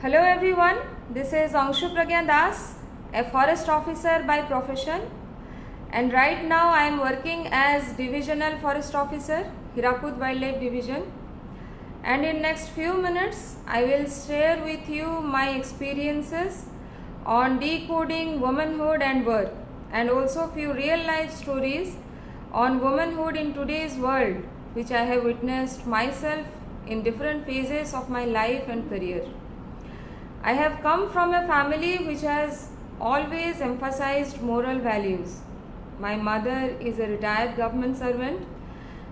Hello everyone, this is Anshu Pragyan, a forest officer by profession, and right now I am working as Divisional Forest Officer, Hirakud Wildlife Division. And in next few minutes I will share with you my experiences on decoding womanhood and work, and also few real life stories on womanhood in today's world, which I have witnessed myself in different phases of my life and career. I have come from a family which has always emphasized moral values. My mother is a retired government servant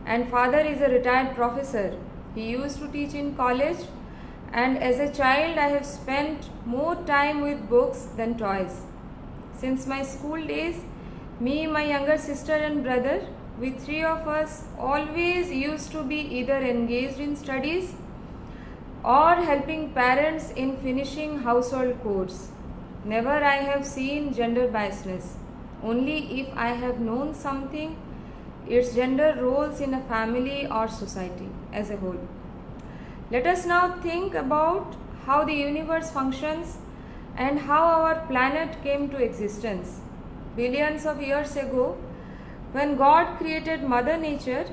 and father is a retired professor. He used to teach in college, and as a child I have spent more time with books than toys. Since my school days, me, my younger sister and brother, we three of us always used to be either engaged in studies or helping parents in finishing household chores. Never I have seen gender biasness. Only if I have known something, its gender roles in a family or society as a whole. Let us now think about how the universe functions and how our planet came to existence. Billions of years ago, when God created Mother Nature,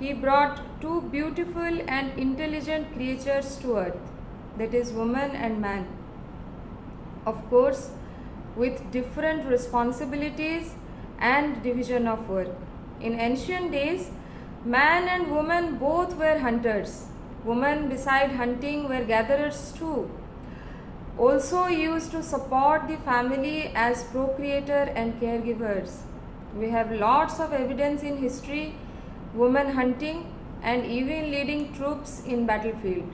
He brought two beautiful and intelligent creatures to earth, that is woman and man. Of course, with different responsibilities and division of work. In ancient days, man and woman both were hunters. Women, beside hunting, were gatherers too. Also used to support the family as procreator and caregivers. We have lots of evidence in history, women hunting and even leading troops in battlefield.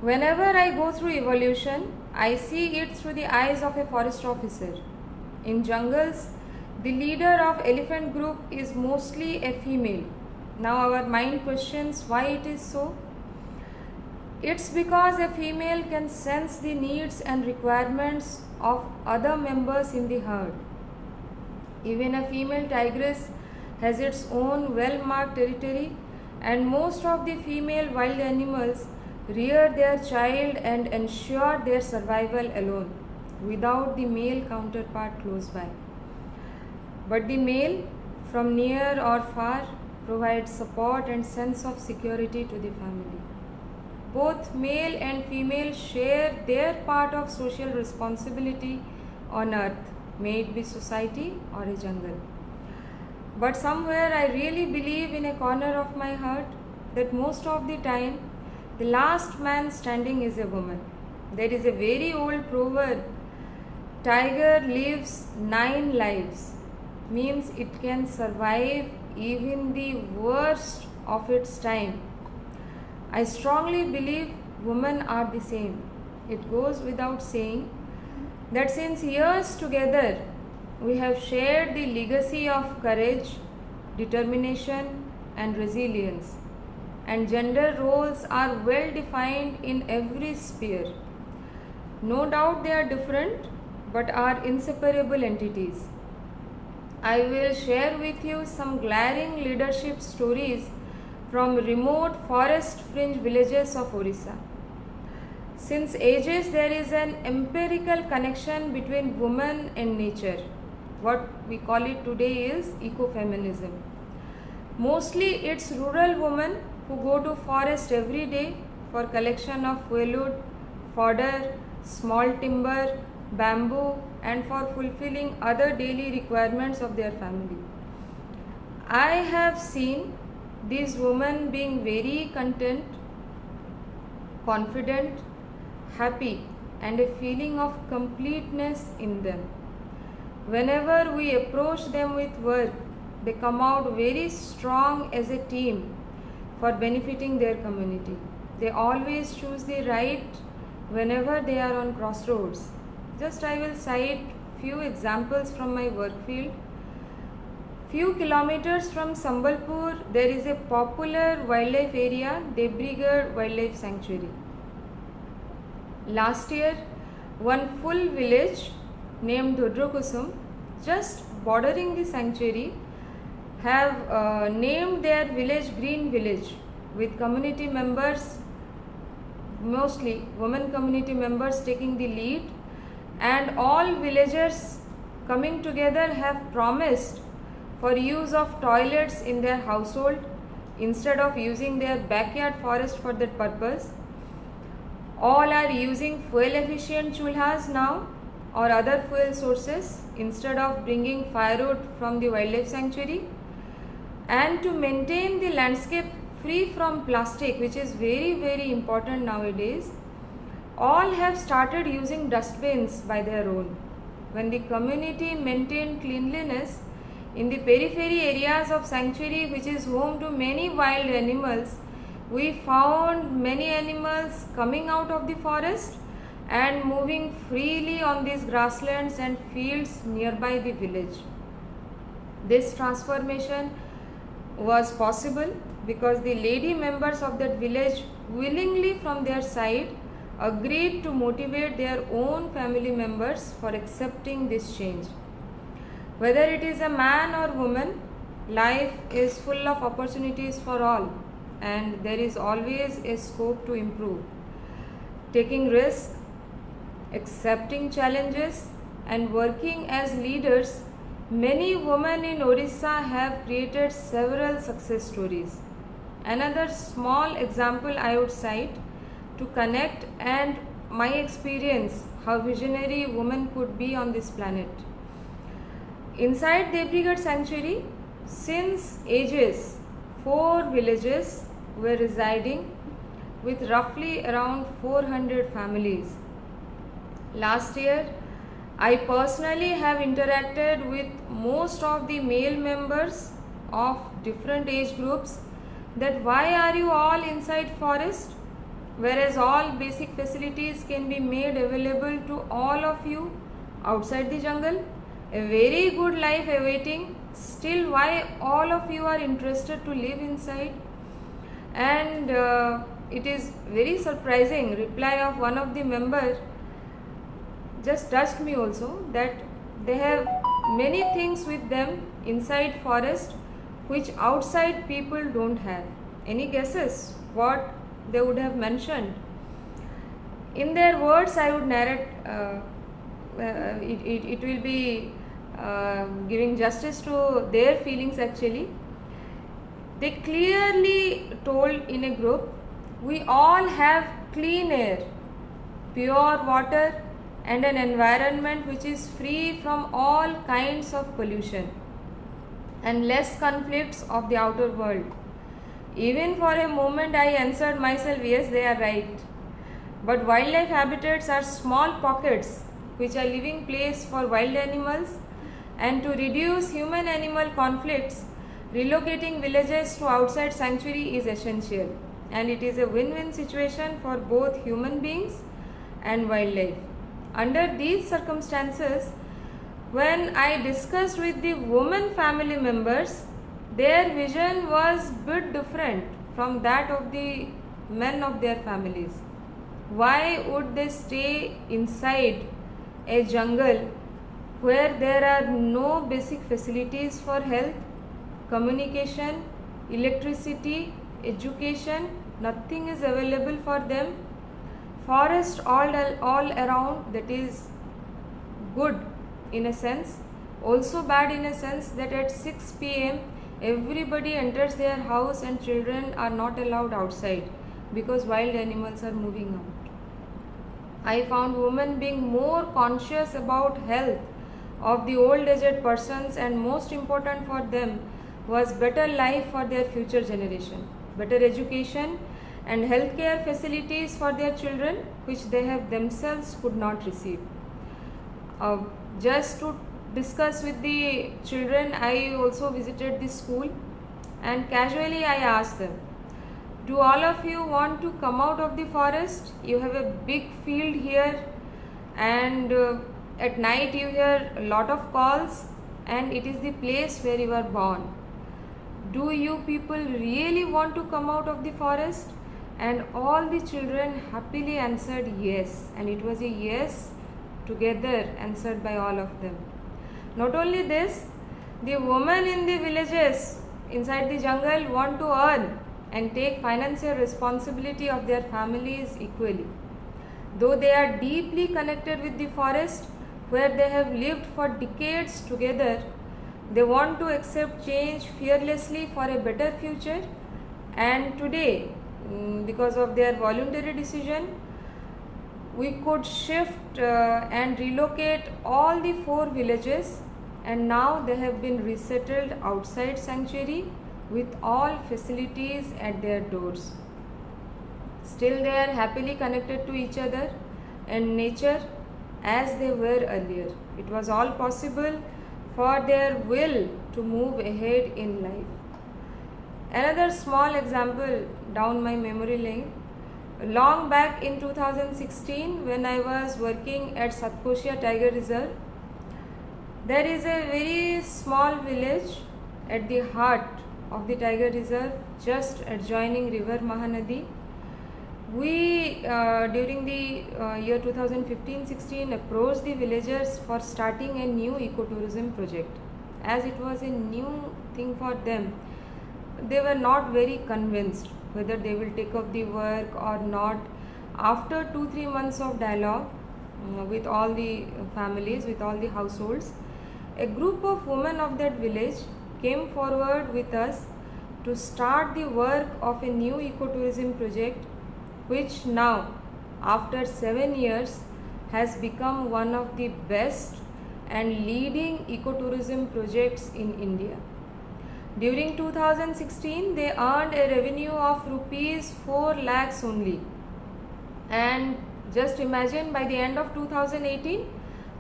Whenever I go through evolution, I see it through the eyes of a forest officer. In jungles, the leader of elephant group is mostly a female. Now our mind questions why it is so. It's because a female can sense the needs and requirements of other members in the herd. Even a female tigress has its own well-marked territory, and most of the female wild animals rear their child and ensure their survival alone, without the male counterpart close by. But the male, from near or far, provides support and sense of security to the family. Both male and female share their part of social responsibility on earth, may it be society or a jungle. But somewhere I really believe in a corner of my heart that most of the time the last man standing is a woman. There is a very old proverb, tiger lives 9 lives, means it can survive even the worst of its time. I strongly believe women are the same. It goes without saying that since years together we have shared the legacy of courage, determination and resilience, and gender roles are well defined in every sphere. No doubt they are different but are inseparable entities. I will share with you some glaring leadership stories from remote forest fringe villages of Orissa. Since ages there is an empirical connection between woman and nature. What we call it today is ecofeminism. Mostly it's rural women who go to forest every day for collection of firewood, fodder, small timber, bamboo, and for fulfilling other daily requirements of their family. I have seen these women being very content, confident, happy, and a feeling of completeness in them. Whenever we approach them with work, they come out very strong as a team for benefiting their community. They always choose the right whenever they are on crossroads. Just I will cite few examples from my work field. Few kilometers from Sambalpur, there is a popular wildlife area, Debrigarh Wildlife Sanctuary. Last year, one full village named Dhodrokusum, just bordering the sanctuary, have named their village Green Village with community members mostly women community members taking the lead, and all villagers coming together have promised for use of toilets in their household instead of using their backyard forest for that purpose. All are using fuel efficient chulhas now or other fuel sources instead of bringing firewood from the wildlife sanctuary. And to maintain the landscape free from plastic, which is very important nowadays, all have started using dustbins by their own. When the community maintained cleanliness in the periphery areas of sanctuary, which is home to many wild animals, we found many animals coming out of the forest and moving freely on these grasslands and fields nearby the village. This transformation was possible because the lady members of that village willingly from their side agreed to motivate their own family members for accepting this change. Whether it is a man or woman, life is full of opportunities for all, and there is always a scope to improve. Taking risks, accepting challenges, and working as leaders, many women in Orissa have created several success stories. Another small example I would cite to connect and my experience how visionary women could be on this planet. Inside Debrigad Sanctuary, since ages, 4 villages were residing with roughly around 400 families. Last year, I personally have interacted with most of the male members of different age groups that why are you all inside forest, whereas all basic facilities can be made available to all of you outside the jungle, a very good life awaiting, still why all of you are interested to live inside? And it is very surprising reply of one of the members just touched me also, that they have many things with them inside forest which outside people don't have. Any guesses what they would have mentioned? In their words I would narrate, it will be giving justice to their feelings actually. They clearly told in a group, we all have clean air, pure water, and an environment which is free from all kinds of pollution and less conflicts of the outer world. Even for a moment I answered myself, yes, they are right. But wildlife habitats are small pockets which are living place for wild animals, and to reduce human-animal conflicts, relocating villages to outside sanctuary is essential, and it is a win-win situation for both human beings and wildlife. Under these circumstances, when I discussed with the women family members, their vision was bit different from that of the men of their families. Why would they stay inside a jungle where there are no basic facilities for health, communication, electricity, education, nothing is available for them? Forest all around, that is good in a sense, also bad in a sense that at 6 p.m. everybody enters their house and children are not allowed outside because wild animals are moving out. I found women being more conscious about health of the old aged persons, and most important for them was better life for their future generation, better education and healthcare facilities for their children which they have themselves could not receive. Just to discuss with the children, I also visited the school and casually I asked them, do all of you want to come out of the forest? You have a big field here, and at night you hear a lot of calls, and it is the place where you are born. Do you people really want to come out of the forest? And all the children happily answered yes, and it was a yes together answered by all of them. Not only this, the women in the villages inside the jungle want to earn, and take financial responsibility of their families equally. Though they are deeply connected with the forest where they have lived for decades together, they want to accept change fearlessly for a better future. And today, because of their voluntary decision, we could shift and relocate all the 4 villages, and now they have been resettled outside sanctuary with all facilities at their doors. Still, they are happily connected to each other and nature as they were earlier. It was all possible for their will to move ahead in life. Another small example down my memory lane. Long back in 2016, when I was working at Satkosia Tiger Reserve, there is a very small village at the heart of the Tiger Reserve, just adjoining River Mahanadi. We, during the year 2015-16, approached the villagers for starting a new ecotourism project. As it was a new thing for them, they were not very convinced whether they will take up the work or not. After 2-3 months of dialogue with all the families, with all the households, a group of women of that village came forward with us to start the work of a new ecotourism project, which now, after 7 years, has become one of the best and leading ecotourism projects in India. During 2016, they earned a revenue of rupees 4 lakhs only. And just imagine, by the end of 2018,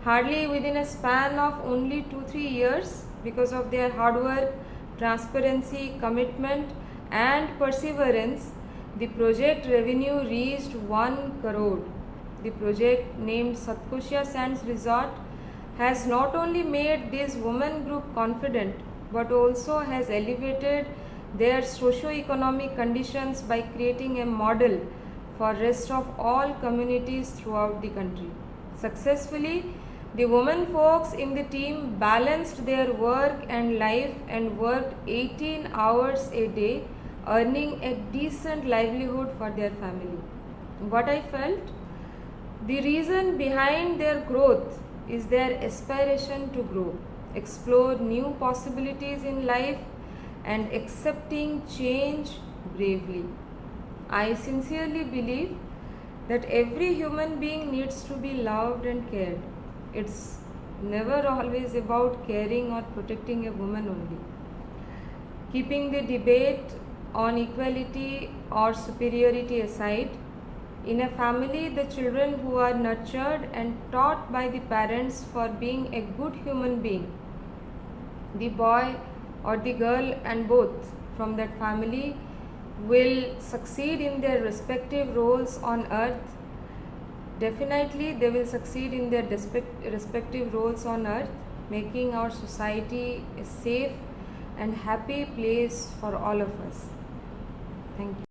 hardly within a span of only 2-3 years, because of their hard work, transparency, commitment and perseverance, the project revenue reached 1 crore. The project, named Satkosia Sands Resort, has not only made this women group confident, but also has elevated their socio-economic conditions by creating a model for rest of all communities throughout the country. Successfully, the women folks in the team balanced their work and life and worked 18 hours a day, earning a decent livelihood for their family. What I felt? The reason behind their growth is their aspiration to grow, explore new possibilities in life, and accepting change bravely. I sincerely believe that every human being needs to be loved and cared. It's never always about caring or protecting a woman only. Keeping the debate on equality or superiority aside, in a family, the children who are nurtured and taught by the parents for being a good human being, the boy or the girl and both from that family, will succeed in their respective roles on earth. Definitely they will succeed in their respective roles on earth, making our society a safe and happy place for all of us. Thank you.